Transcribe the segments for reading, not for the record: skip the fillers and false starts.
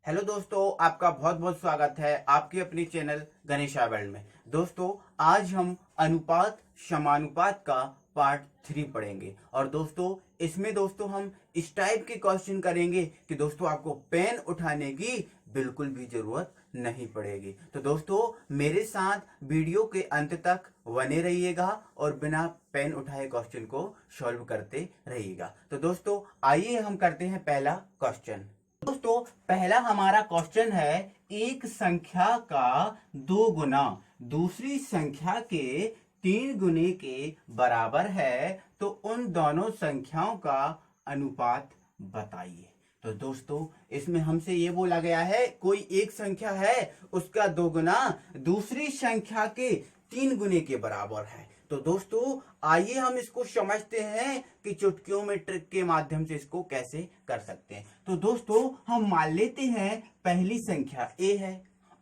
Hello दोस्तों, आपका बहुत बहुत स्वागत है आपके अपनी चैनल गणेशा वर्ल्ड में। दोस्तों, आज हम अनुपात समानुपात का पार्ट 3 पढ़ेंगे और दोस्तों इसमें हम इस टाइप के क्वेश्चन करेंगे कि दोस्तों आपको पेन उठाने की बिल्कुल भी जरूरत नहीं पड़ेगी। तो दोस्तों मेरे साथ वीडियो के अंत तक बने रहिएगा और बिना पेन उठाए क्वेश्चन को सॉल्व करते रहिएगा। तो दोस्तों आइए हम करते हैं पहला क्वेश्चन। दोस्तों पहला हमारा क्वेश्चन है, एक संख्या का 2 गुना दूसरी संख्या के 3 गुने के बराबर है तो उन दोनों संख्याओं का अनुपात बताइए। तो दोस्तों इसमें हमसे ये बोला गया है कोई एक संख्या है उसका 2 गुना दूसरी संख्या के 3 गुने के बराबर है। तो दोस्तों आइए हम इसको समझते हैं कि चुटकियों में ट्रिक के माध्यम से इसको कैसे कर सकते हैं। तो दोस्तों हम मान लेते हैं पहली संख्या a है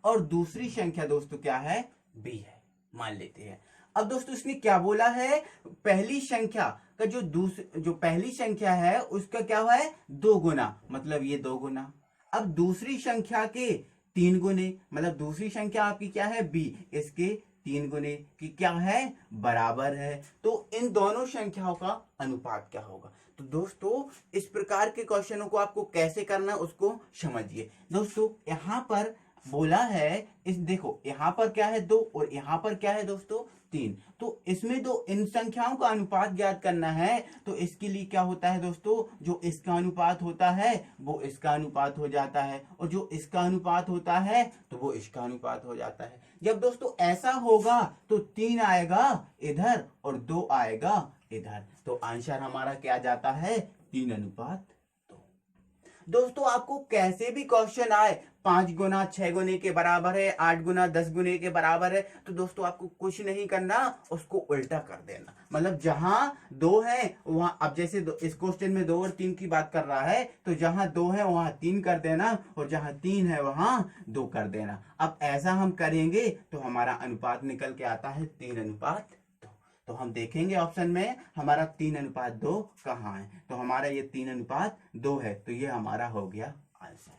और दूसरी संख्या दोस्तों क्या है, b है, मान लेते हैं। अब दोस्तों इसने क्या बोला है, पहली संख्या का जो पहली संख्या है उसका क्या हुआ है 2 गुना, मतलब ये 2 गुना। अब दूसरी संख्या के 3 गुने, मतलब दूसरी संख्या आपकी क्या है b, इसके 3 गुने की क्या है बराबर है। तो इन दोनों संख्याओं का अनुपात क्या होगा। तो दोस्तों इस प्रकार के क्वेश्चनों को आपको कैसे करना है उसको समझिए। दोस्तों यहां पर बोला है, इस देखो यहां पर क्या है 2 और यहां पर क्या है दोस्तों 3। तो इसमें दो इन संख्याओं का अनुपात ज्ञात करना है। तो इसके लिए क्या होता है दोस्तों, जो इसका अनुपात होता है वो इसका अनुपात हो जाता है और जो इसका अनुपात होता है तो वो इसका अनुपात हो जाता है। जब दोस्तों ऐसा होगा तो 3 आएगा इधर और 2 आएगा इधर, तो आंसर हमारा क्या जाता है 3:2। दोस्तों आपको कैसे भी क्वेश्चन आए 5 गुना 6 गुने के बराबर है, 8 गुना 10 गुने के बराबर है, तो दोस्तों आपको कुछ नहीं करना, उसको उल्टा कर देना। मतलब जहां 2 है वहां, अब जैसे इस क्वेश्चन में 2 और 3 की बात कर रहा है तो जहां 2 है वहां 3 कर देना और जहां 3 है वहां 2 कर देना। अब ऐसा हम करेंगे तो हमारा अनुपात निकल के आता है 3:2। तो हम देखेंगे ऑप्शन में हमारा 3:2 कहाँ है, तो हमारा ये 3:2 है, तो ये हमारा हो गया आंसर।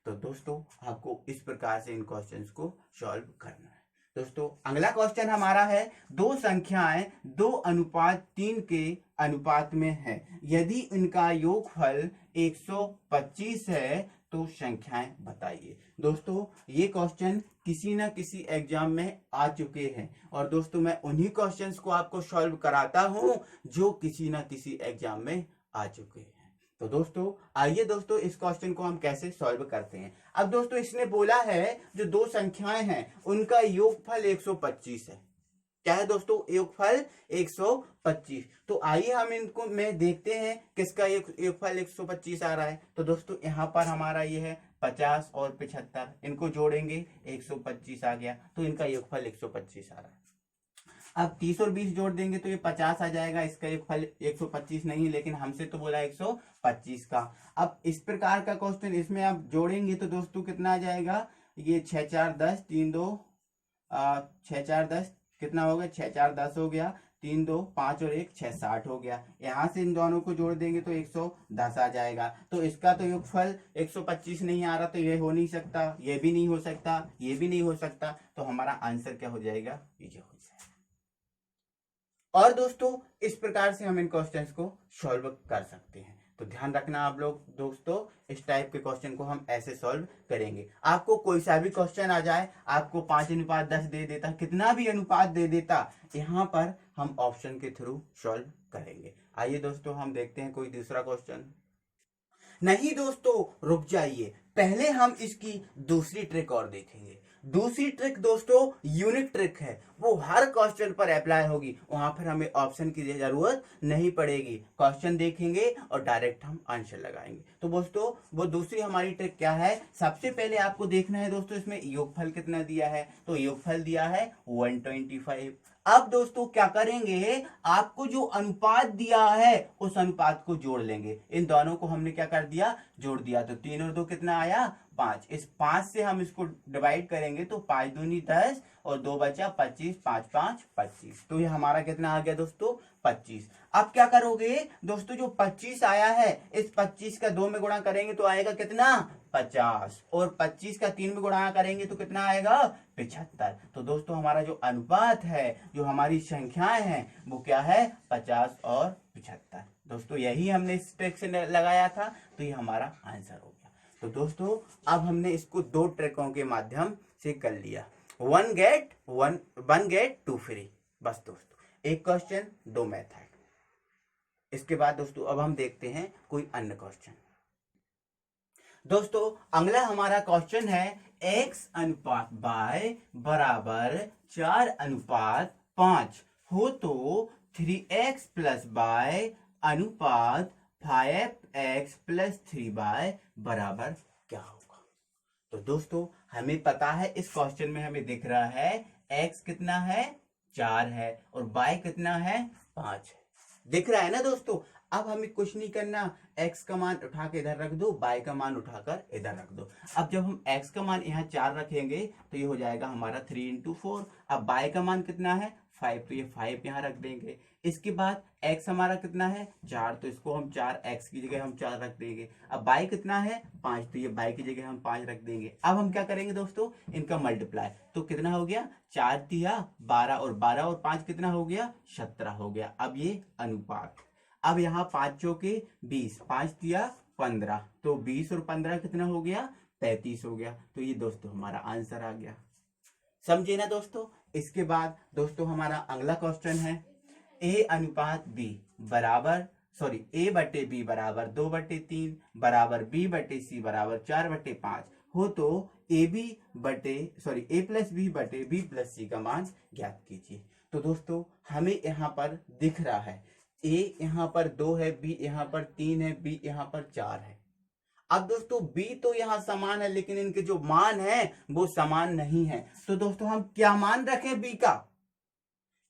तो दोस्तों आपको इस प्रकार से इन क्वेश्चंस को सॉल्व करना है। दोस्तों अगला क्वेश्चन हमारा है, दो संख्याएं 2:3 के अनुपात में है, यदि इनका योगफल 125 है तो संख्याएं बताइए। दोस्तों ये क्वेश्चन किसी ना किसी एग्जाम में आ चुके हैं और दोस्तों मैं उन्हीं क्वेश्चंस को आपको सॉल्व कराता हूं जो किसी ना किसी एग्जाम में आ चुके हैं। तो दोस्तों आइए दोस्तों इस क्वेश्चन को हम कैसे सॉल्व करते हैं। अब दोस्तों इसने बोला है जो दो संख्याएं हैं उनका योगफल 125 है। क्या है दोस्तों, योगफल 125। तो आइए हम इनको में देखते हैं किसका योगफल 125 आ रहा है। तो दोस्तों यहाँ पर हमारा ये है 50 और 75, इनको जोड़ेंगे 125 आ गया, तो इनका योगफल 125 आ रहा है। अब 30 और 20 जोड़ देंगे तो ये 50 आ जाएगा, इसका योगफल 125 नहीं, लेकिन हमसे तो बोला 125 का। अब इस प्रकार का क्वेश्चन इसमें आप जोड़ेंगे तो दोस्तों कितना आ जाएगा, ये 6 4 10 3 2 6 4 10 कितना हो गया, 6 4 10 हो गया, 3 2 5 और 1 6 60 हो गया। यहाँ से इन दोनों को जोड़ देंगे तो 110 आ जाएगा। तो इसका तो योगफल 125 नहीं आ रहा, तो ये हो नहीं सकता, ये भी नहीं हो सकता, ये भी नहीं हो सकता, तो हमारा आंसर क्या हो जाएगा, ये हो जाएगा। और दोस्तों इस प्रकार से हम इन क्वेश्चंस को सॉल्व कर सकते हैं। तो ध्यान रखना आप लोग दोस्तों, इस टाइप के क्वेश्चन को हम ऐसे सॉल्व करेंगे। आपको कोई सा भी क्वेश्चन आ जाए, आपको 5:10 दे देता, कितना भी अनुपात दे देता, यहाँ पर हम ऑप्शन के थ्रू सॉल्व करेंगे। आइए दोस्तों हम देखते हैं कोई दूसरा क्वेश्चन। नहीं दोस्तों रुक जाइए, पहले हम इसकी दूसरी ट्रिक और देखेंगे। दूसरी ट्रिक दोस्तों यूनिक ट्रिक है, वो हर क्वेश्चन पर अप्लाई होगी, वहां पर हमें ऑप्शन की जरूरत नहीं पड़ेगी। क्वेश्चन देखेंगे और डायरेक्ट हम आंसर लगाएंगे। तो दोस्तों वो दूसरी हमारी ट्रिक क्या है, सबसे पहले आपको देखना है दोस्तों इसमें योगफल कितना दिया है, तो योगफल दिया है 125। अब दोस्तों क्या करेंगे, आपको जो अनुपात दिया है उस अनुपात को जोड़ लेंगे। इन दोनों को हमने क्या कर दिया, जोड़ दिया, तो 3 और 2 कितना आया 5। इस 5 से हम इसको डिवाइड करेंगे तो 5 दूनी 10 और 2 बचा 25, 5 5 25, तो ये हमारा कितना आ गया दोस्तों 25। अब क्या करोगे दोस्तों, जो 25 आया है इस 25 का 2 में गुणा करेंगे तो आएगा कितना 50 और 25 का 3 में गुणा करेंगे तो कितना आएगा 75। तो दोस्तों हमारा जो अनुपात है, जो हमारी संख्याएं हैं, वो क्या है 50 और 75। दोस्तों यही हमने इस ट्रिक से लगाया था, तो ये हमारा आंसर हो गया। तो दोस्तों अब हमने इसको 2 ट्रिकों के माध्यम से कर लिया। One get two free. बस दोस्तों एक क्वेश्चन 2 मेथड। इसके बाद दोस्तों अब हम देखते हैं कोई अन्य क्वेश्चन। दोस्तों अगला हमारा क्वेश्चन है x अनुपात y बराबर 4 अनुपात 5 हो तो 3x प्लस y अनुपात 5x प्लस 3y बराबर क्या होगा। तो दोस्तों हमें पता है, इस क्वेश्चन में हमें दिख रहा है x कितना है 4 है और y कितना है 5 है, दिख रहा है ना दोस्तों। अब हमें कुछ नहीं करना, x का मान उठा के इधर रख दो, y का मान उठाकर इधर रख दो। अब जब हम x का मान यहाँ 4 रखेंगे तो ये हो जाएगा हमारा 3 इंटू 4। अब y का मान कितना है 5, तो ये 5 यहाँ रख देंगे। इसके बाद x हमारा कितना है 4, तो इसको हम 4x की जगह हम 4 रख देंगे। अब y कितना है 5, तो ये y की जगह हम 5 रख देंगे। अब हम क्या करेंगे दोस्तों, इनका मल्टीप्लाई, तो कितना हो गया 4 तिया 12 और 12 और 5 कितना हो गया 17 हो गया। अब ये अनुपात, अब यहाँ 5 चौके 20, 5 तिया 15, तो 20 और 15 कितना हो गया 35 हो गया। तो ये दोस्तों हमारा आंसर आ गया, समझे ना दोस्तों। इसके बाद दोस्तों हमारा अगला क्वेश्चन है a अनुपात b बराबर a बटे b बराबर 2/3 बराबर b बटे c बराबर 4/5 हो तो a प्लस b बटे b प्लस c का मान ज्ञात कीजिए। तो दोस्तों हमें यहाँ पर दिख रहा है a यहाँ पर 2 है, b यहाँ पर 3 है, b यहाँ पर 4 है। अब दोस्तों b तो यहाँ समान है, लेकिन इनके जो मान है वो समान नहीं है। तो दोस्तों हम क्या मान रखें b का,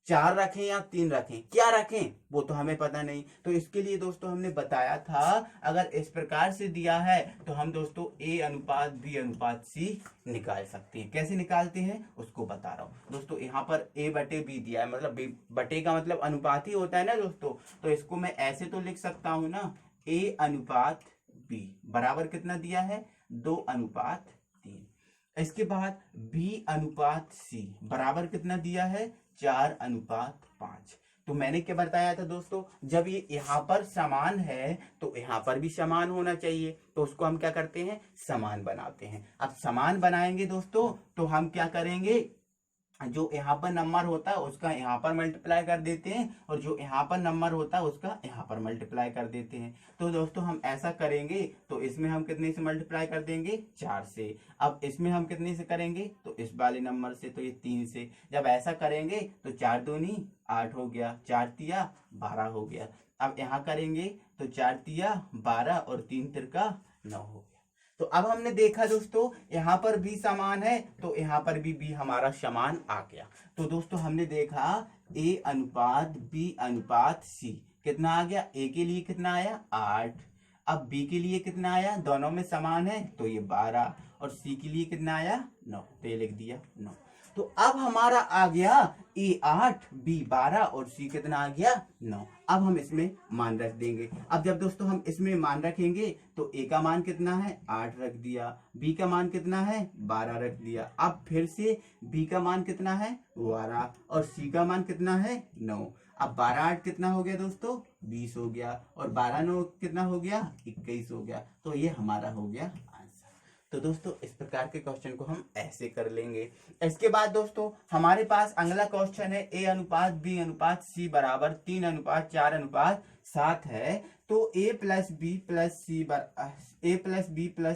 4 रखें या 3 रखें, क्या रखें वो तो हमें पता नहीं। तो इसके लिए दोस्तों हमने बताया था, अगर इस प्रकार से दिया है तो हम दोस्तों a अनुपात b अनुपात c निकाल सकते हैं। कैसे निकालते हैं उसको बता रहा हूँ दोस्तों। यहाँ पर a बटे b दिया है, मतलब b बटे का मतलब अनुपात ही होता है ना दोस्तों। तो इसको मैं ऐसे तो लिख सकता हूँ ना, a अनुपात b बराबर कितना दिया है 2 अनुपात 3। इसके बाद b अनुपात c बराबर कितना दिया है 4 अनुपात 5। तो मैंने क्या बताया था दोस्तों, जब ये यहाँ पर समान है तो यहाँ पर भी समान होना चाहिए। तो उसको हम क्या करते हैं समान बनाते हैं। अब समान बनाएंगे दोस्तों तो हम क्या करेंगे, जो यहाँ पर नंबर होता है उसका यहाँ पर मल्टीप्लाई कर देते हैं और जो यहाँ पर नंबर होता है उसका यहाँ पर मल्टीप्लाई कर देते हैं। तो दोस्तों हम ऐसा करेंगे तो इसमें हम कितने से मल्टीप्लाई कर देंगे 4 से। अब इसमें हम कितने से करेंगे तो इस वाले नंबर से, तो ये 3 से। जब ऐसा करेंगे तो 4 दूनी 8 हो गया, 4 तिया 12 हो गया। अब यहाँ करेंगे तो 4 तिया 12 और 3 तिरका 9 हो गया। तो अब हमने देखा दोस्तों यहाँ पर भी समान है तो यहाँ पर भी हमारा समान आ गया। तो दोस्तों हमने देखा a अनुपात b अनुपात c कितना आ गया, a के लिए कितना आया 8, अब b के लिए कितना आया, दोनों में समान है तो ये 12 और c के लिए कितना आया 9, तो ये लिख दिया 9। तो अब हमारा आ गया a 8 b 12 और c कितना आ गया 9। अब हम इसमें मान रख देंगे। अब जब दोस्तों हम इसमें मान रखेंगे तो a का मान कितना है 8 रख दिया, b का मान कितना है 12 रख दिया। अब फिर से b का मान कितना है 12 और c का मान कितना है 9। अब 12 8 कितना हो गया दोस्तों 20 हो गया और 12 9 कितना हो गया 21 हो गया। तो ये हमारा हो गया आंसर। तो दोस्तों इस प्रकार के क्वेश्चन को हम ऐसे कर लेंगे। इसके बाद दोस्तों हमारे पास अगला क्वेश्चन है a अनुपात b अनुपात c बराबर 3 अनुपात 4 अनुपात 7 है तो a plus b plus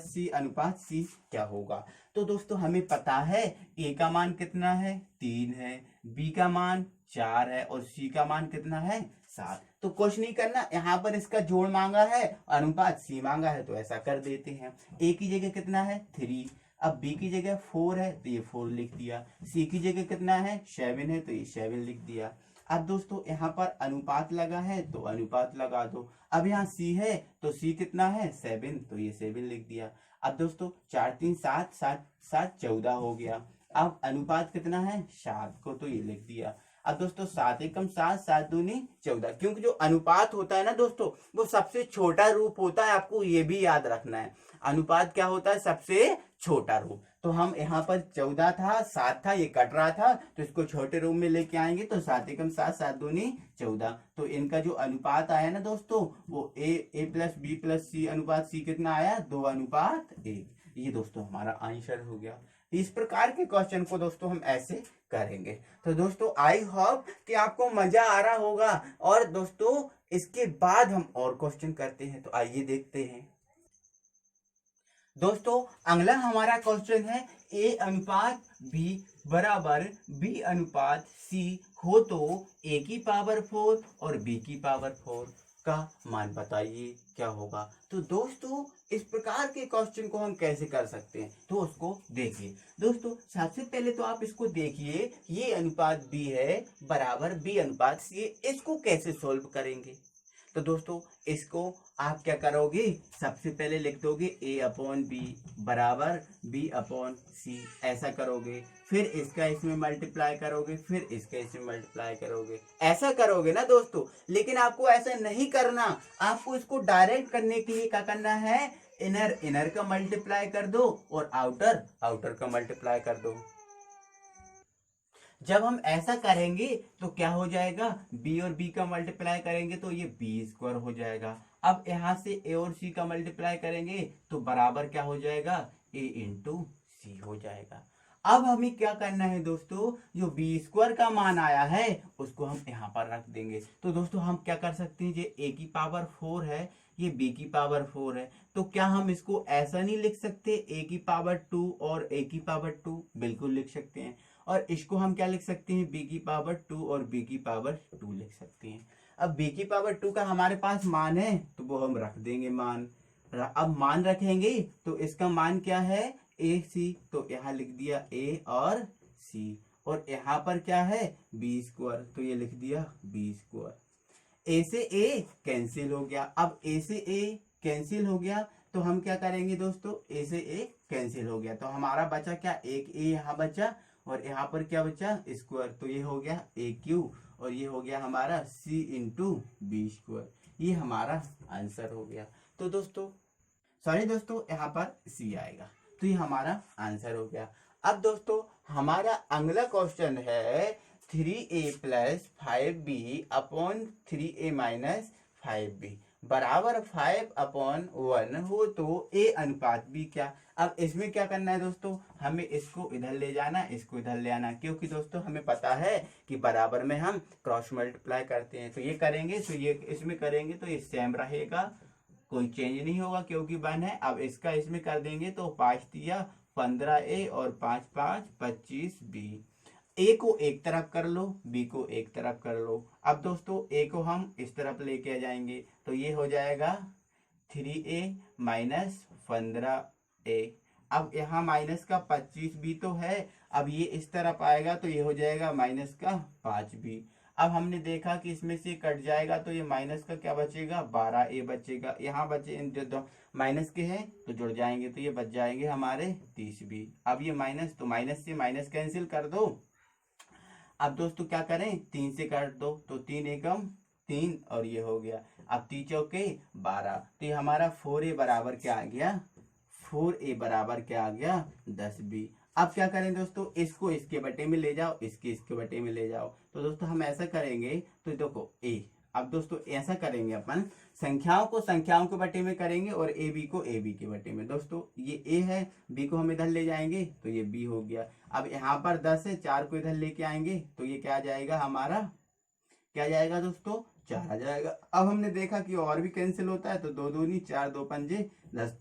c अनुपात c क्या होगा। तो दोस्तों हमें पता है a का मान कितना है 3 है, b का मान 4 है और c का मान कितना है 7। तो कुछ नहीं करना, यहाँ पर इसका जोड़ मांगा है, अनुपात c मांगा है, तो ऐसा कर देते हैं। a की जगह कितना है 3, अब b की जगह 4 है तो ये 4 लिख दिया, c की जगह कितना है 7 है तो ये 7 लिख दिया। अब दोस्तों यहाँ पर अनुपात लगा है तो अनुपात लगा दो। अब यहाँ c है तो c कितना है 7, तो ये 7 लिख दिया। अब दोस्तों 4 3 7 7 7 14 हो गया। अब अनुपात कितना है 7 को, तो ये लिख दिया। अब दोस्तों 7 एकम 7, 7 दूनी 14, क्योंकि जो अनुपात होता है ना दोस्तों वो सबसे छोटा रूप होता है, आपको ये भी याद रखना है। अनुपात क्या होता है? सबसे छोटा रूप। तो हम यहाँ पर 14 था, 7 था, ये कट रहा था, तो इसको छोटे रूप में लेके आएंगे तो 7 एकम 7, 7 दूनी 14। तो इनका जो अनुपात आया ना दोस्तों वो ए प्लस बी प्लस सी अनुपात सी कितना आया? 2:1। ये दोस्तों हमारा आंसर हो गया। इस प्रकार के क्वेश्चन को दोस्तों हम ऐसे करेंगे। तो दोस्तों आई होप कि आपको मजा आ रहा होगा। और दोस्तों इसके बाद हम और क्वेश्चन करते हैं, तो आइए देखते हैं। दोस्तों अगला हमारा क्वेश्चन है ए अनुपात बी बराबर बी अनुपात सी हो तो ए की पावर 4 और बी की पावर 4 का मान बताइए क्या होगा। तो दोस्तों इस प्रकार के क्वेश्चन को हम कैसे कर सकते हैं, तो उसको देखिए। दोस्तों सबसे पहले तो आप इसको देखिए, ये अनुपात बी है बराबर बी अनुपात सी, इसको कैसे सोल्व करेंगे। तो दोस्तों इसको आप क्या करोगे, सबसे पहले लिख दोगे ए अपॉन बी बराबर बी अपॉन सी, ऐसा करोगे। फिर इसका इसमें मल्टीप्लाई करोगे, फिर इसका इसमें मल्टीप्लाई करोगे, ऐसा करोगे ना दोस्तों। लेकिन आपको ऐसा नहीं करना, आपको इसको डायरेक्ट करने के लिए क्या करना है, इनर इनर का मल्टीप्लाई कर दो और आउटर आउटर का मल्टीप्लाई कर दो। जब हम ऐसा करेंगे तो क्या हो जाएगा, b और b का मल्टीप्लाई करेंगे तो ये b² हो जाएगा। अब यहां से a और c का मल्टीप्लाई करेंगे तो बराबर क्या हो जाएगा, a इंटू सी हो जाएगा। अब हमें क्या करना है दोस्तों, जो b² का मान आया है उसको हम यहाँ पर रख देंगे। तो दोस्तों हम क्या कर सकते हैं, ये a की पावर 4 है, ये b की पावर 4 है, तो क्या हम इसको ऐसा नहीं लिख सकते, a की पावर 2 और a की पावर 2? बिल्कुल लिख सकते हैं। और इसको हम क्या लिख सकते हैं, b की पावर 2 और b की पावर 2 लिख सकते हैं। अब b की पावर 2 का हमारे पास मान है तो वो हम रख देंगे मान। अब मान रखेंगे तो इसका मान क्या है, ए सी, तो यहाँ लिख दिया a और c, और यहाँ पर क्या है b², तो ये लिख दिया b²। a से a कैंसिल हो गया। अब a से a कैंसिल हो गया तो हम क्या करेंगे दोस्तों, a से a कैंसिल हो गया तो हमारा बचा क्या, एक a यहाँ बचा और यहाँ पर क्या बचा, स्क्वायर, तो ये हो गया AQ और ये हो गया हमारा C इंटू B²। ये हमारा आंसर हो गया। तो दोस्तों सॉरी दोस्तों यहाँ पर C आएगा, तो ये हमारा आंसर हो गया। अब दोस्तों हमारा अगला क्वेश्चन है 3a plus 5b upon 3a minus 5b बराबर 5/1 हो तो a अनुपात b क्या। अब इसमें क्या करना है दोस्तों, हमें इसको इधर ले जाना, इसको इधर ले आना, क्योंकि दोस्तों हमें पता है कि बराबर में हम क्रॉस मल्टीप्लाई करते हैं। तो ये करेंगे तो ये इसमें करेंगे तो ये सेम रहेगा, कोई चेंज नहीं होगा क्योंकि 1 है। अब इसका इसमें कर देंगे तो 5 दिया 15a और 5 5 25b। ए को एक तरफ कर लो, बी को एक तरफ कर लो। अब दोस्तों ए को हम इस तरफ लेके आ जाएंगे तो ये हो जाएगा 3a माइनस 15a। अब यहाँ माइनस का 25b तो है, अब ये इस तरफ आएगा तो ये हो जाएगा माइनस का 5b। अब हमने देखा कि इसमें से कट जाएगा तो ये माइनस का क्या बचेगा, 12a बचेगा। यहाँ बचे इन जो माइनस के हैं तो जुड़ जाएंगे तो ये बच जाएंगे हमारे 30b। अब ये माइनस, तो माइनस से माइनस कैंसिल कर दो। अब दोस्तों क्या करें, 3 से काट दो तो 3 एकम 3 और ये हो गया। अब 3 चौके 12, तो ये हमारा 4a बराबर क्या आ गया, 4a बराबर क्या आ गया 10b। अब क्या करें दोस्तों, इसको इसके बटे में ले जाओ, इसके बटे में ले जाओ। तो दोस्तों हम ऐसा करेंगे तो देखो a, अब दोस्तों ऐसा करेंगे अपन संख्याओं को संख्याओं के बटे में करेंगे और ए बी को ए बी के बटे में। दोस्तों ये a है, b को हम इधर ले जाएंगे तो ये b हो गया। अब यहाँ पर 10 है, 4 को इधर लेके आएंगे तो ये क्या आ जाएगा हमारा, क्या जाएगा दोस्तों 4 आ जाएगा। अब हमने देखा कि और भी कैंसिल होता है तो 2 दूनी 4, 2 पंजे 10।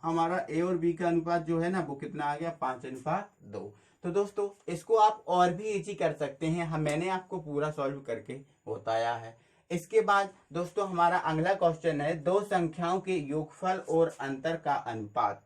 हमारा ए और बी का अनुपात जो है ना वो कितना आ गया, 5:2। तो दोस्तों इसको आप और भी इजी कर सकते हैं, मैंने आपको पूरा सॉल्व करके बताया है। इसके बाद दोस्तों हमारा अगला क्वेश्चन है दो संख्याओं के योगफल और अंतर का अनुपात।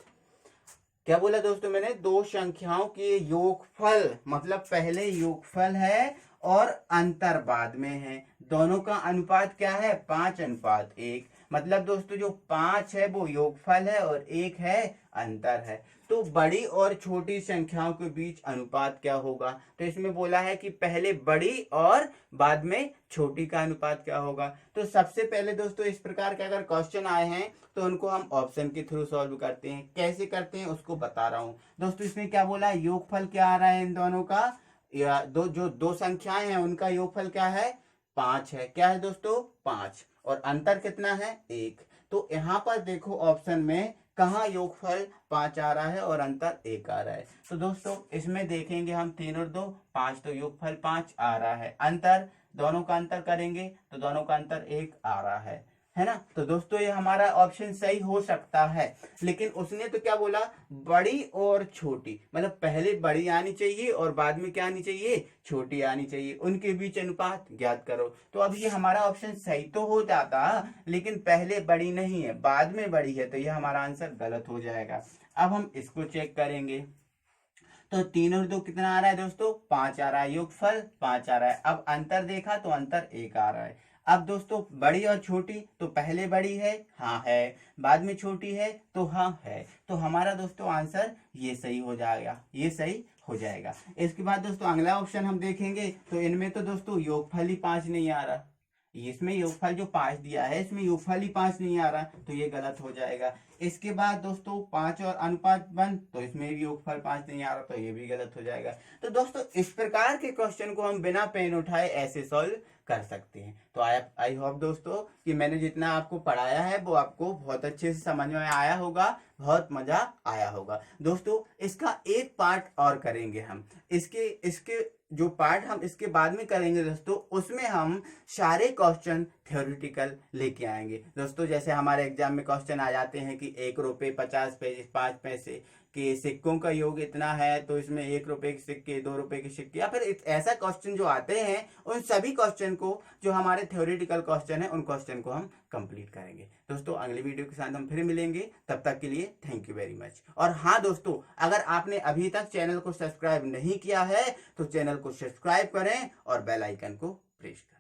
क्या बोला दोस्तों मैंने, दो संख्याओं के योगफल, मतलब पहले योगफल है और अंतर बाद में है, दोनों का अनुपात क्या है 5:1। मतलब दोस्तों जो 5 है वो योगफल है और 1 है अंतर है। तो बड़ी और छोटी संख्याओं के बीच अनुपात क्या होगा? तो इसमें बोला है कि पहले बड़ी और बाद में छोटी का अनुपात क्या होगा। तो सबसे पहले दोस्तों इस प्रकार के अगर क्वेश्चन आए हैं तो उनको हम ऑप्शन के थ्रू सॉल्व करते हैं। कैसे करते हैं उसको बता रहा हूं दोस्तों। इसमें क्या बोला है, योगफल क्या आ रहा है इन दोनों का, या जो दो संख्याएं हैं उनका योगफल क्या है, 5 है। क्या है दोस्तों, 5, और अंतर कितना है, 1। तो यहाँ पर देखो ऑप्शन में कहाँ योगफल 5 आ रहा है और अंतर 1 आ रहा है। तो दोस्तों इसमें देखेंगे हम 3 और 2 5, तो योगफल 5 आ रहा है। अंतर, दोनों का अंतर करेंगे तो दोनों का अंतर 1 आ रहा है ना। तो दोस्तों ये हमारा ऑप्शन सही हो सकता है। लेकिन उसने तो क्या बोला, बड़ी और छोटी, मतलब पहले बड़ी आनी चाहिए और बाद में क्या आनी चाहिए, छोटी आनी चाहिए, उनके बीच अनुपात ज्ञात करो। तो अब ये हमारा ऑप्शन सही तो हो जाता, लेकिन पहले बड़ी नहीं है बाद में बड़ी है, तो ये हमारा आंसर गलत हो जाएगा। अब हम इसको चेक करेंगे। तो 3 और 2 कितना आ रहा है दोस्तों, 5 आ रहा है, योगफल 5 आ रहा है। अब अंतर देखा तो अंतर 1 आ रहा है। अब दोस्तों बड़ी और छोटी, तो पहले बड़ी है, हाँ है, बाद में छोटी है, तो हाँ है। तो हमारा दोस्तों आंसर ये सही हो जाएगा, ये सही हो जाएगा। इसके बाद दोस्तों अगला ऑप्शन हम देखेंगे, तो इनमें तो दोस्तों योगफल ही 5 नहीं आ रहा, इसमें योगफल जो 5 दिया है इसमें योगफल ही 5 नहीं आ रहा, तो ये गलत हो जाएगा। इसके बाद दोस्तों 5 और अनुपात 1, तो इसमें भी योगफल 5 नहीं आ रहा, तो ये भी गलत हो जाएगा। तो दोस्तों इस प्रकार के क्वेश्चन को हम बिना पेन उठाए ऐसे सॉल्व कर सकते हैं। तो आई होप दोस्तों कि मैंने जितना आपको पढ़ाया है वो आपको बहुत अच्छे से समझ में आया होगा, बहुत मजा आया होगा। दोस्तों इसका एक पार्ट और करेंगे हम, इसके जो पार्ट हम इसके बाद में करेंगे दोस्तों, उसमें हम सारे क्वेश्चन थ्योरेटिकल लेके आएंगे दोस्तों। जैसे हमारे एग्जाम में क्वेश्चन आ जाते हैं कि 1 रुपये 50 पैसे 5 पैसे के सिक्कों का योग इतना है, तो इसमें 1 रुपए के सिक्के, 2 रुपए के सिक्के, या फिर ऐसा क्वेश्चन जो आते हैं, उन सभी क्वेश्चन को, जो हमारे थ्योरेटिकल क्वेश्चन है, उन क्वेश्चन को हम कंप्लीट करेंगे। दोस्तों अगली वीडियो के साथ हम फिर मिलेंगे, तब तक के लिए थैंक यू वेरी मच। और हाँ दोस्तों, अगर आपने अभी तक चैनल को सब्सक्राइब नहीं किया है तो चैनल को सब्सक्राइब करें और बेल आइकन को प्रेस करें।